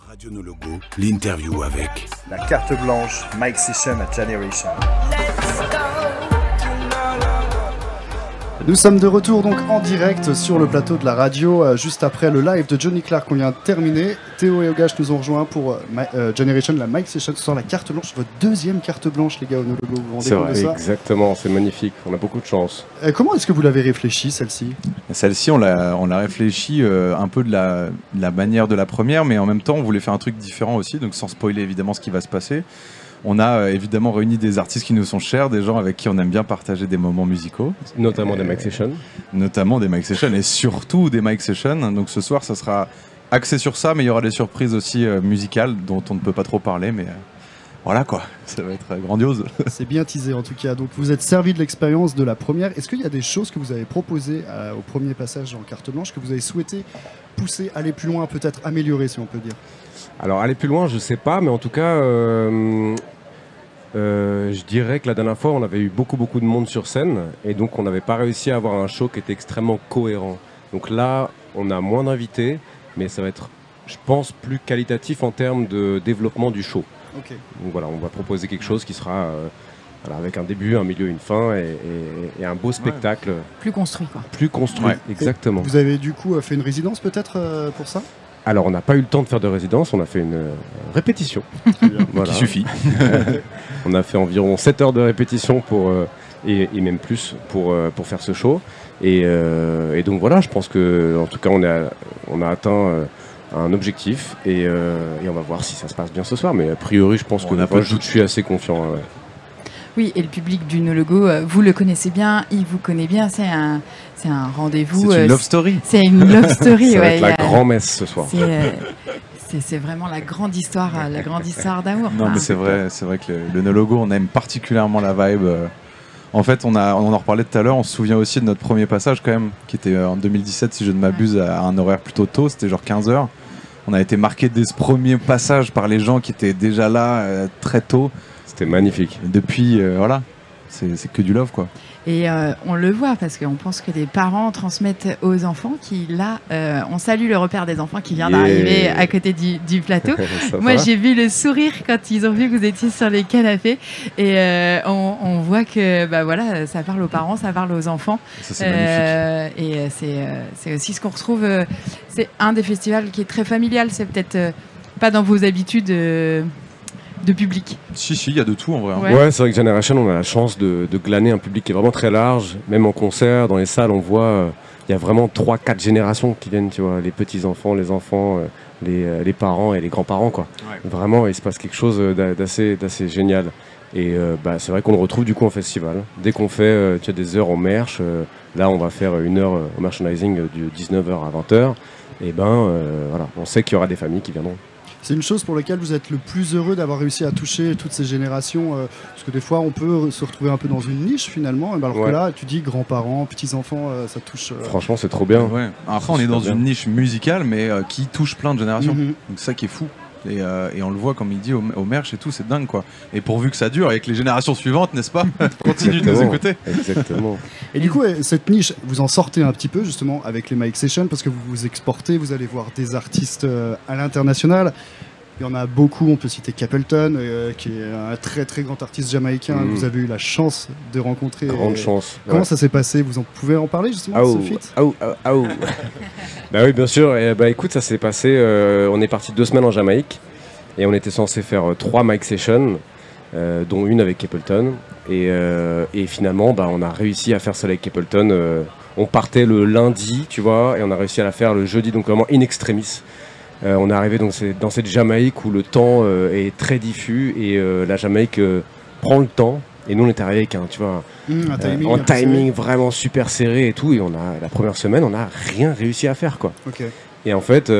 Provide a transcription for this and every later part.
Radio No Logo, l'interview avec la carte blanche, Mike Session à Generation. Nous sommes de retour donc en direct sur le plateau de la radio, juste après le live de Johnny Clark qu'on vient de terminer. Théo et Ogash nous ont rejoints pour Generation, la Mike Session sur la carte blanche, votre deuxième carte blanche les gars au No Logo, vous vous rendez c'est compte vrai, de ça? exactement, c'est magnifique, on a beaucoup de chance. Comment est-ce que vous l'avez réfléchi celle-ci? Celle-ci, on l'a réfléchi un peu de la manière de la première, mais en même temps, on voulait faire un truc différent aussi, donc sans spoiler évidemment ce qui va se passer. On a évidemment réuni des artistes qui nous sont chers, des gens avec qui on aime bien partager des moments musicaux. Notamment des Mike Sessions. Notamment des Mike Sessions et surtout des Mike Sessions. Donc ce soir, ça sera axé sur ça, mais il y aura des surprises aussi musicales dont on ne peut pas trop parler, mais voilà quoi, ça va être grandiose. C'est bien teasé en tout cas. Donc vous êtes servi de l'expérience de la première. Est-ce qu'il y a des choses que vous avez proposées au premier passage en carte blanche que vous avez souhaité pousser, aller plus loin, peut-être améliorer si on peut dire? Alors aller plus loin, je sais pas, mais en tout cas, je dirais que la dernière fois, on avait eu beaucoup de monde sur scène, et donc on n'avait pas réussi à avoir un show qui était extrêmement cohérent. Donc là, on a moins d'invités, mais ça va être, je pense, plus qualitatif en termes de développement du show. Okay. Donc voilà, on va proposer quelque chose qui sera voilà, avec un début, un milieu, une fin, et un beau spectacle. Plus construit quoi. Plus construit, ouais. Exactement. Et vous avez du coup fait une résidence peut-être pour ça? Alors, on n'a pas eu le temps de faire de résidence, on a fait une répétition. Voilà. Qui suffit. On a fait environ 7 heures de répétition et même plus pour faire ce show. Et donc voilà, je pense que en tout cas, on a atteint un objectif et on va voir si ça se passe bien ce soir. Mais a priori, je pense que je suis assez confiant. Ouais. Oui, et le public du No Logo, vous le connaissez bien, il vous connaît bien, c'est un rendez-vous. C'est une love story. C'est une love story, ça va être la grand-messe ce soir. C'est vraiment la grande histoire d'amour. Non, mais c'est vrai que le No Logo, on aime particulièrement la vibe. En fait, on en reparlait tout à l'heure, on se souvient aussi de notre premier passage quand même, qui était en 2017, si je ne m'abuse, à un horaire plutôt tôt, c'était genre 15h. On a été marqué dès ce premier passage par les gens qui étaient déjà là très tôt. C'était magnifique. Et depuis, voilà, c'est que du love, quoi. Et on le voit parce qu'on pense que les parents transmettent aux enfants qui, là, on salue le repère des enfants qui vient d'arriver à côté du plateau. Moi, j'ai vu le sourire quand ils ont vu que vous étiez sur les canapés. Et on voit que bah, voilà, ça parle aux parents, ça parle aux enfants. Ça, c'est magnifique. Et c'est aussi ce qu'on retrouve. C'est un des festivals qui est très familial. C'est peut-être pas dans vos habitudes... de public. Si, il y a de tout en vrai. Ouais, c'est vrai que Generation, on a la chance de glaner un public qui est vraiment très large. Même en concert, dans les salles, on voit, il y a vraiment 3-4 générations qui viennent, tu vois, les petits-enfants, les enfants, les parents et les grands-parents, quoi. Ouais. Vraiment, il se passe quelque chose d'assez génial. Et c'est vrai qu'on le retrouve du coup en festival. Dès qu'on fait des heures au merch, là on va faire une heure au merchandising de 19h à 20h, et voilà, on sait qu'il y aura des familles qui viendront. C'est une chose pour laquelle vous êtes le plus heureux d'avoir réussi à toucher toutes ces générations parce que des fois on peut se retrouver un peu dans une niche finalement, alors que là tu dis grands-parents, petits-enfants, ça touche... Franchement c'est trop bien. Ouais. Après on est dans une niche musicale mais qui touche plein de générations, donc c'est ça qui est fou. Et on le voit comme il dit au merch et tout, c'est dingue quoi. Et pourvu que ça dure et que les générations suivantes, n'est-ce pas, continuent de nous écouter. Exactement. Et du coup, cette niche, vous en sortez un petit peu justement avec les Mike Sessions parce que vous vous exportez, vous allez voir des artistes à l'international. Il y en a beaucoup, on peut citer Capleton, qui est un très très grand artiste jamaïcain que vous avez eu la chance de rencontrer. Grande chance. Comment ça s'est passé? Vous en pouvez en parler justement de ce feat? Bah oui, bien sûr. Et écoute, ça s'est passé, on est parti 2 semaines en Jamaïque et on était censé faire 3 Mike Sessions, dont une avec Capleton. Et finalement, on a réussi à faire celle avec Capleton. On partait le lundi, tu vois, et on a réussi à la faire le jeudi, donc vraiment in extremis. On est arrivé donc, dans cette Jamaïque où le temps est très diffus et la Jamaïque prend le temps. Et nous on est arrivé avec un timing vraiment super serré et tout. Et la première semaine, on n'a rien réussi à faire, quoi. Okay. Et en fait,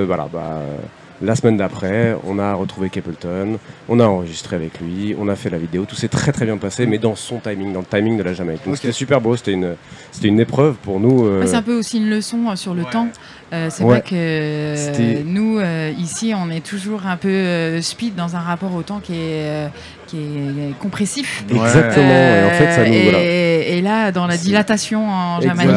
la semaine d'après, on a retrouvé Capleton, on a enregistré avec lui, on a fait la vidéo, tout s'est très très bien passé, mais dans son timing, dans le timing de la Jamaïque. Donc c'était super beau, c'était une épreuve pour nous. C'est un peu aussi une leçon sur le temps. C'est vrai que nous, ici, on est toujours un peu speed dans un rapport au temps qui est compressif. Exactement, et en fait, ça nous... Et là, dans la dilatation en Jamaïque.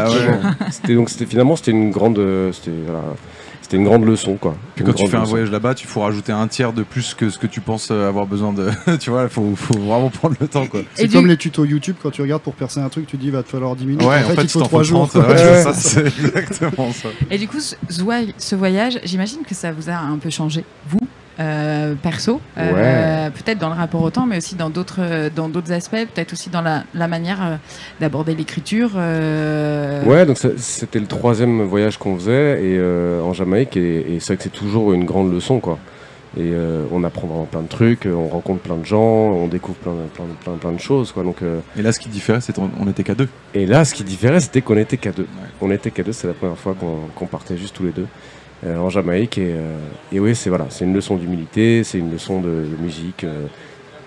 Finalement, c'était une grande... C'était c'était une grande leçon, quoi. Puis quand tu fais un voyage là-bas, tu faut rajouter un tiers de plus que ce que tu penses avoir besoin de. Tu vois, il faut vraiment prendre le temps, quoi. C'est comme les tutos YouTube, quand tu regardes pour percer un truc, tu dis va te falloir 10 minutes. Ouais, en fait il faut 3 jours. Ça, c'est exactement ça. Et du coup, ce voyage, j'imagine que ça vous a un peu changé, vous, perso, peut-être dans le rapport au temps, mais aussi dans d'autres aspects, peut-être aussi dans la manière d'aborder l'écriture. Ouais, donc c'était le 3e voyage qu'on faisait en Jamaïque, et c'est vrai que c'est toujours une grande leçon, quoi. Et on apprend vraiment plein de trucs, on rencontre plein de gens, on découvre plein de choses, quoi. Donc, et là, ce qui différait, c'est qu'on n'était qu'à 2. Et là, ce qui différait, c'était qu'on était qu'à 2. Ouais. On était qu'à 2, c'est la première fois qu'on partait juste tous les deux. En Jamaïque, et oui, c'est une leçon d'humilité, c'est une leçon de musique,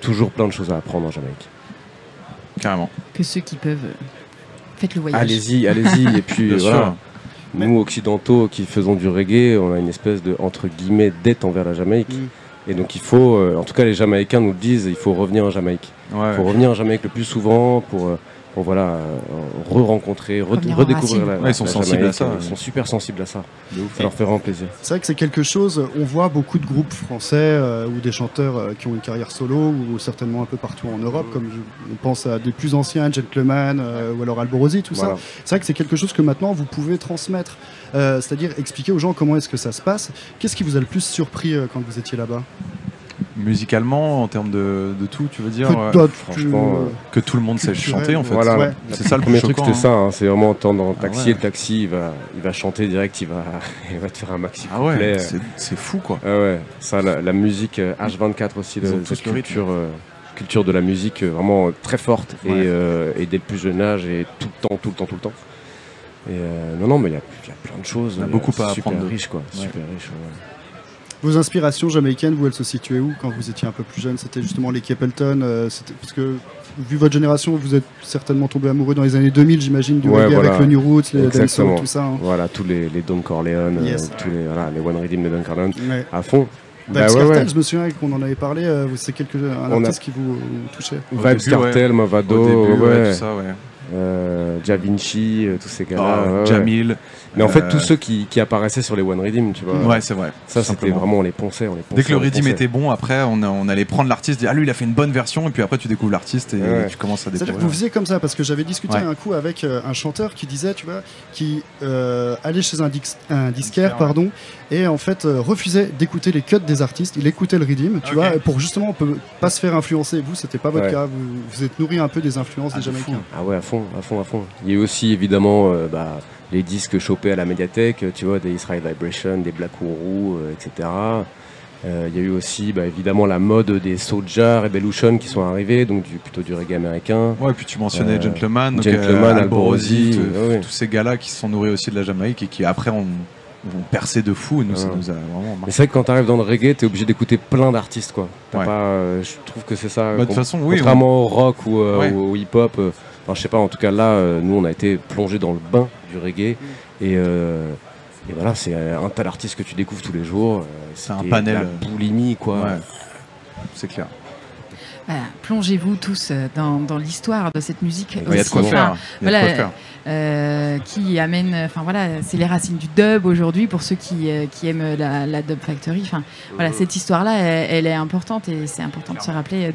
toujours plein de choses à apprendre en Jamaïque. Carrément. Que ceux qui peuvent, faites le voyage. Allez-y, et puis voilà. Nous, occidentaux qui faisons du reggae, on a une espèce de, entre guillemets, dette envers la Jamaïque. Et donc il faut, en tout cas les Jamaïcains nous le disent, il faut revenir en Jamaïque. Il faut revenir en Jamaïque le plus souvent pour re-rencontrer, redécouvrir la ils sont sensibles à ça. Ils sont super sensibles à ça. Ça leur fait vraiment plaisir. C'est vrai que c'est quelque chose, on voit beaucoup de groupes français ou des chanteurs qui ont une carrière solo ou certainement un peu partout en Europe, comme on pense à des plus anciens, Gentleman ou alors Alborosi, tout ça. C'est vrai que c'est quelque chose que maintenant vous pouvez transmettre, c'est-à-dire expliquer aux gens comment est-ce que ça se passe. Qu'est-ce qui vous a le plus surpris quand vous étiez là-bas ? Musicalement, en termes de tout, tu veux dire franchement, que tout le monde sait chanter, en fait. Voilà. Ouais. C'est ça le premier truc, c'était ça. C'est vraiment entendre dans le taxi, et le taxi, il va chanter direct, il va te faire un maxi couplet. C'est fou, quoi. Ouais, ça, la musique H24 aussi, cette culture de la musique vraiment très forte, et dès le plus jeune âge, et tout le temps. Et non, mais il y a plein de choses. Il y a beaucoup à apprendre. Super riche, quoi. Super riche. Vos inspirations jamaïcaines, vous, elles se situaient où quand vous étiez un peu plus jeune? C'était justement les Capleton, parce que vu votre génération, vous êtes certainement tombé amoureux dans les années 2000, j'imagine, du reggae avec le New Roots, les dancehall, tout ça. Hein. Voilà, tous les Don Corleone, tous les One Rhythm de Don Corleone, à fond. Vibes Cartel, je me souviens qu'on en avait parlé, c'est un artiste qui vous touchait. Vibes Cartel, Mavado, tout ça, Ja Vinci, tous ces gars-là. Jamil. Mais en fait, tous ceux qui apparaissaient sur les One Rhythm, tu vois. Ouais, c'est vrai. Ça, c'était vraiment, on les ponçait. Dès que le rhythm était bon, après, on allait prendre l'artiste, dire, lui, il a fait une bonne version, et puis après, tu découvres l'artiste et tu commences à découvrir. Vous faisiez comme ça, parce que j'avais discuté un coup avec un chanteur qui disait, tu vois, qui allait chez un disquaire, et en fait, refusait d'écouter les cuts des artistes. Il écoutait le rhythm, tu vois, pour justement, on peut pas se faire influencer. Vous, c'était pas votre cas. Vous êtes nourri un peu des influences des Jamaïcains. Ah ouais, à fond. Il y a eu aussi, évidemment, les disques chopés à la médiathèque, tu vois, des Israel Vibration, des Black Uhuru, etc. Il y a eu aussi, évidemment, la mode des Soulja, Revolution qui sont arrivés, donc plutôt du reggae américain. Ouais, puis tu mentionnais Gentleman, Alborosi, tous ces gars-là qui se sont nourris aussi de la Jamaïque et qui après ont percé de fou, et nous, ça nous a vraiment marqué. Mais c'est vrai que quand tu arrives dans le reggae, tu es obligé d'écouter plein d'artistes, quoi. Je trouve que c'est ça. De toute façon, contrairement au rock ou au hip-hop, je sais pas, en tout cas là, nous on a été plongés dans le bain du reggae, et voilà, c'est un tas d'artistes que tu découvres tous les jours. C'est un panel. La boulimie, quoi. Ouais. C'est clair. Plongez-vous tous dans l'histoire de cette musique. Il y a de quoi faire. Qui amène, c'est les racines du dub aujourd'hui pour ceux qui aiment la Dub Factory. Cette histoire-là, elle est importante, et c'est important de se rappeler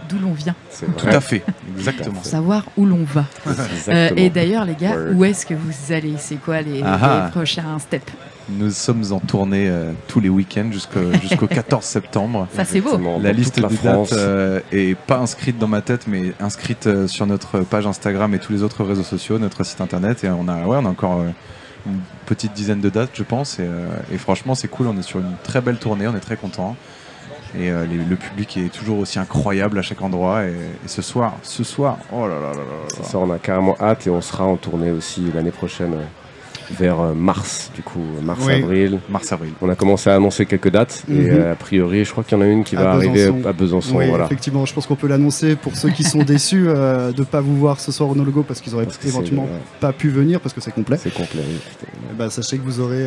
d'où l'on vient. Tout à fait, exactement. Pour savoir où l'on va. Et d'ailleurs, les gars, où est-ce que vous allez? C'est quoi les prochains steps? Nous sommes en tournée tous les week-ends jusqu'au 14 septembre. Ça, c'est beau. La liste des dates est pas inscrite dans ma tête, mais inscrite sur notre page Instagram et tous les autres réseaux sociaux, notre site internet. Et on a encore une petite dizaine de dates, je pense. Et franchement, c'est cool. On est sur une très belle tournée. On est très contents. Et le public est toujours aussi incroyable à chaque endroit. Et ce soir, oh là là là là. Ça, on a carrément hâte, et on sera en tournée aussi l'année prochaine. Vers mars, du coup, mars-avril. On a commencé à annoncer quelques dates, et a priori, je crois qu'il y en a une qui va arriver à Besançon. Oui, effectivement, je pense qu'on peut l'annoncer pour ceux qui sont déçus de ne pas vous voir ce soir au No Logo, parce qu'ils auraient éventuellement pas pu venir, parce que c'est complet. C'est complet, oui. Sachez que vous aurez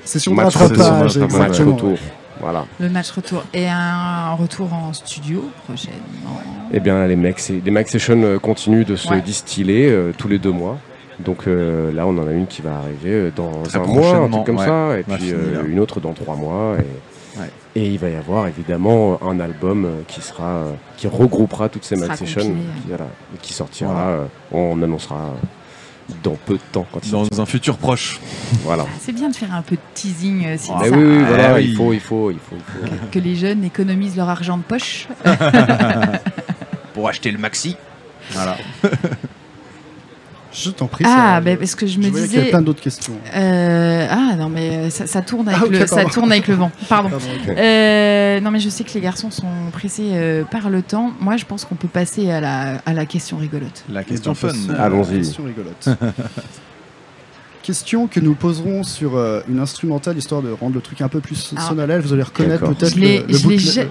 session de match retour. Voilà. Le match retour. Et un retour en studio prochainement. Eh bien, les Max Sessions continuent de se distiller tous les 2 mois. Donc là, on en a une qui va arriver dans Très un mois, un prochainement, truc comme ouais. ça, et On va puis finir. une autre dans 3 mois. Ouais. Et il va y avoir évidemment un album qui regroupera toutes ces Sera Max Sessions, compilé. qui sortira. Voilà. On annoncera dans peu de temps quand il sortira. Dans un futur proche. Voilà. C'est bien de faire un peu de teasing si Ah, Mais ça, oui, voilà, oui. il faut. que les jeunes économisent leur argent de poche. Pour acheter le maxi. Voilà. Je t'en prie. Parce que je me voyais qu'il y disais. avait plein d'autres questions. Non, mais ça tourne avec, Ah, ok, ça pardon. tourne avec le vent. Pardon. Pardon, ok. Non, mais je sais que les garçons sont pressés par le temps. Moi, je pense qu'on peut passer à la question rigolote. La question fun. Allons-y. Question rigolote. Question que nous poserons sur une instrumentale, histoire de rendre le truc un peu plus Ah. solennel. Vous allez reconnaître D'accord. peut-être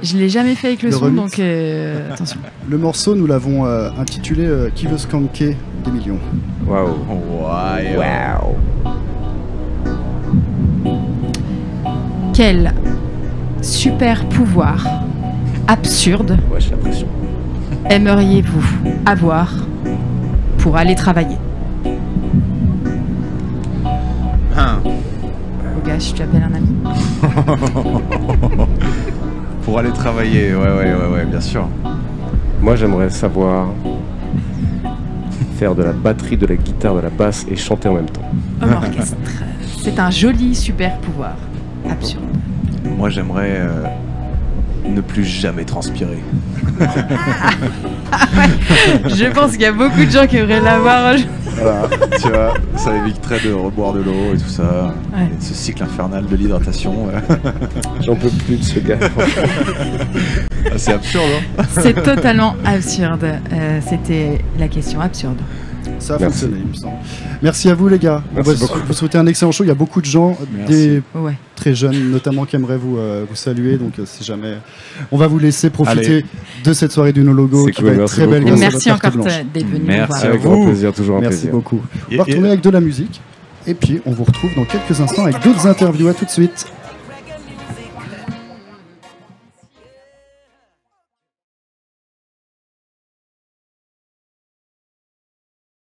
Je l'ai jamais fait avec le le son, remix. donc attention. le morceau. Nous l'avons intitulé Qui veut skanker des millions. Waouh. Ouais. Waouh. Quel super pouvoir absurde Ouais, j'ai l'impression. aimeriez-vous avoir pour aller travailler? Hein. Bogash, tu appelles un ami? Pour aller travailler, ouais, bien sûr. Moi, j'aimerais savoir faire de la batterie, de la guitare, de la basse et chanter en même temps. Homme orchestre. C'est un joli super pouvoir. Absurde. Moi, j'aimerais ne plus jamais transpirer. Je pense qu'il y a beaucoup de gens qui aimeraient l'avoir. Voilà, tu vois, ça éviterait de reboire de l'eau et tout ça. Ouais. Et ce cycle infernal de l'hydratation. J'en peux plus de ce gars. C'est absurde, hein. C'est totalement absurde. C'était la question absurde. Ça a Merci. fonctionné, il me semble. Merci à vous, les gars. Merci On va beaucoup. vous souhaiter un excellent show. Il y a beaucoup de gens, Merci. des Ouais. très jeunes notamment, qui aimeraient vous saluer. Donc, si jamais. On va vous laisser profiter Allez. de cette soirée du No Logo C'est qui cool, va être merci très belle. beaucoup. Et grâce à merci votre encore carte blanche. d'être venu nous Merci. voir. Avec vous. grand plaisir, toujours un Merci plaisir. beaucoup. On va retourner avec de la musique. Et puis, on vous retrouve dans quelques instants avec d'autres interviews. À tout de suite.